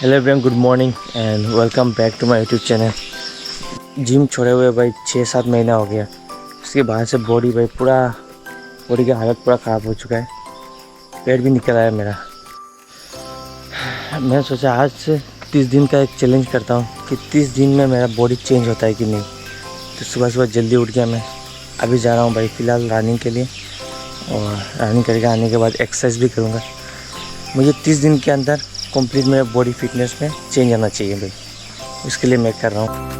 Hello everyone, good morning and welcome back to my YouTube channel. Gym छोड़े हुए भाई 6-7 महीना हो गया। उसके बाद से बॉडी की हालत पूरा ख़राब हो चुका है। पेट भी निकल आया मेरा। मैं सोचा आज से 30 दिन का एक चैलेंज करता हूँ कि 30 दिन में मेरा बॉडी चेंज होता है कि नहीं। तो सुबह सुबह जल्दी उठ गया मैं। अभी जा रहा हूँ भाई फ़िलहाल रनिंग के लिए, और रनिंग करके आने के बाद एक्सरसाइज भी करूँगा। मुझे 30 दिन के अंदर कंप्लीट मेरा बॉडी फिटनेस में चेंज आना चाहिए भाई। उसके लिए मैं कर रहा हूँ।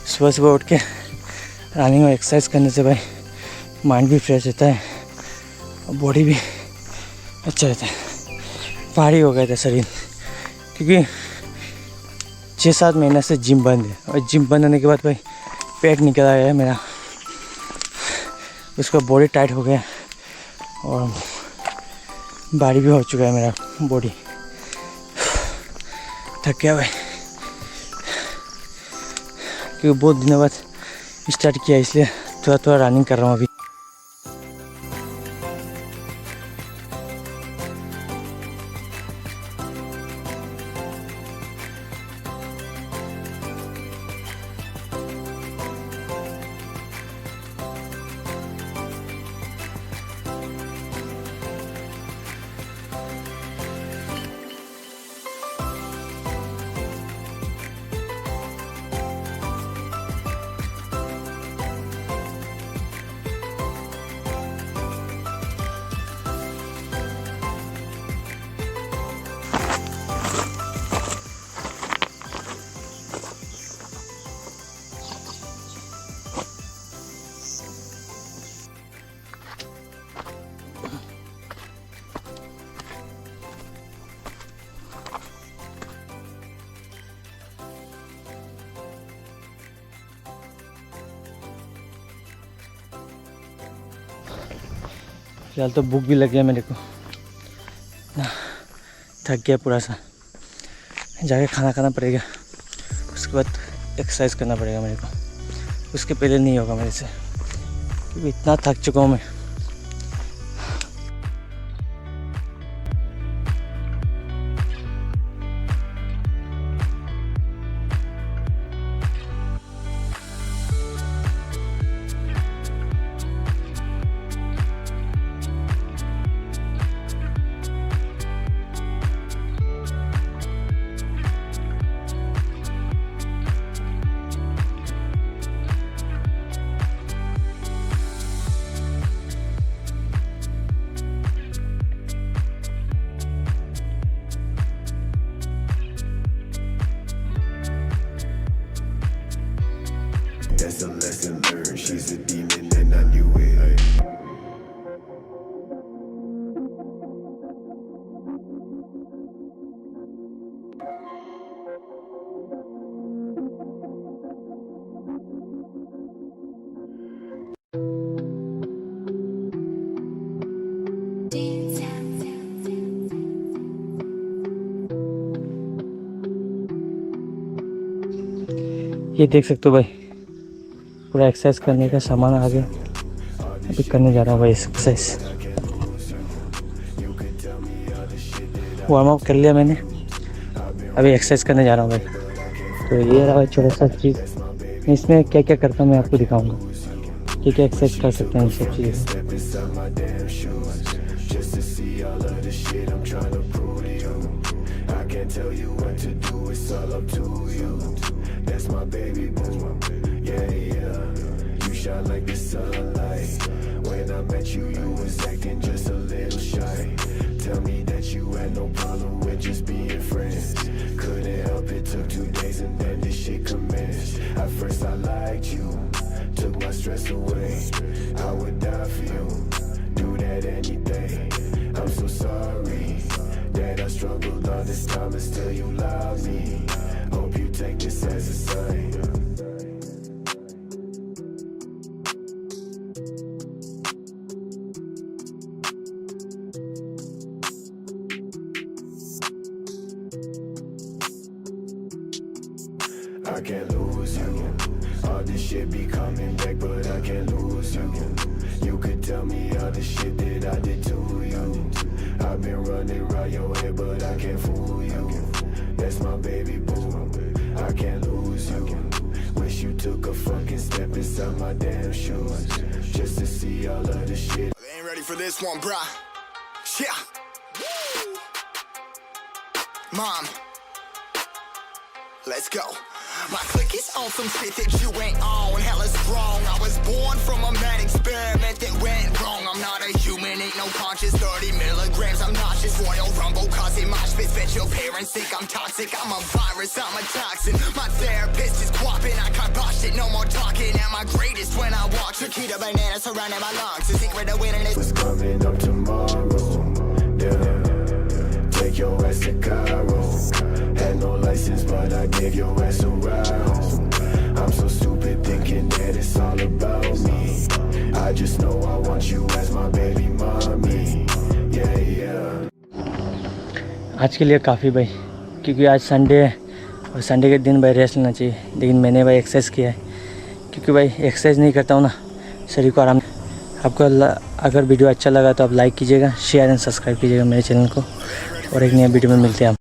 सुबह सुबह उठ के रनिंग और एक्सरसाइज करने से भाई माइंड भी फ्रेश रहता है और बॉडी भी अच्छा रहता है। भारी हो गया था शरीर, क्योंकि 6-7 महीने से जिम बंद है, और जिम बंद होने के बाद भाई पेट निकल आया है मेरा। उसका बॉडी टाइट हो गया और भारी भी हो चुका है मेरा बॉडी। थक गया भाई, क्योंकि बहुत दिनों बाद स्टार्ट किया, इसलिए थोड़ा थोड़ा रनिंग कर रहा हूँ अभी। फिलहाल तो भूख भी लग गया मेरे को ना, थक गया पूरा सा। जाके खाना खाना पड़ेगा, उसके बाद एक्सरसाइज करना पड़ेगा मेरे को। उसके पहले नहीं होगा मेरे से, क्योंकि इतना थक चुका हूँ मैं। That's a lesson learned. She's a demon and I knew it. ये देख सकते हो भाई, पूरा एक्सरसाइज करने का सामान आ गया। अभी करने जा रहा हूँ भाई एक्सरसाइज। वार्म अप कर लिया मैंने, अभी एक्सरसाइज करने जा रहा हूँ भाई। तो ये रहा भाई छोटा सा चीज़। इसमें क्या क्या करता हूँ मैं आपको दिखाऊंगा। क्या एक्सरसाइज कर सकते हैं इन सब चीज़ें। Step inside my damn shoes just to see all of the shit I'm trying to prove to you. I can't tell you what to do, it's all up to you. That's my baby boo, yeah, yeah. You shine like the sunlight. When I met you, you was acting just a little shy. Tell me that you had no problem with just being friends. Couldn't help it, took 2 days and then this shit commenced. At first I liked you, took my stress away. I would die for you, do that any day. I'm so sorry that I struggled all this time and still you love me. Hope you take this as a sign. I can't lose you. All this shit be coming back, but I can't lose you. You could tell me all the shit that I did to you. I've been running around your head, but I can't fool you. That's my baby boo. I can't lose you. Wish you took a fucking step inside my damn shoes just to see all of the shit. They ain't ready for this one, bruh. Yeah. Mom, let's go. My click is on some shit that you ain't on. Hella strong. I was born from a mad experiment that went wrong. I'm not a human, ain't no conscious. 30 milligrams, I'm nauseous. Royal Rumble causing mosh pits. Bet your parents think I'm toxic. I'm a virus, I'm a toxin. My therapist is quapping. I kibosh it, no more talking. At my greatest when I walk. Chiquita banana surrounding my lungs. The secret of winning is What's coming up tomorrow? Yeah. Take your ass to Cairo. Had no license, but I gave your ass a ride home. I'm so stupid thinking that it's all about me. I just know I want you as my baby mommy. Yeah, yeah. आज के लिए काफ़ी भाई, क्योंकि आज Sunday है और Sunday के दिन भाई रेस्ट लेना चाहिए। लेकिन मैंने भाई एक्सरसाइज किया है, क्योंकि भाई एक्सरसाइज नहीं करता हूँ ना, शरीर को आराम। आपको अगर वीडियो अच्छा लगा तो आप लाइक कीजिएगा, शेयर एंड सब्सक्राइब कीजिएगा मेरे चैनल को, और एक नया वीडियो में मिलते हैं आप।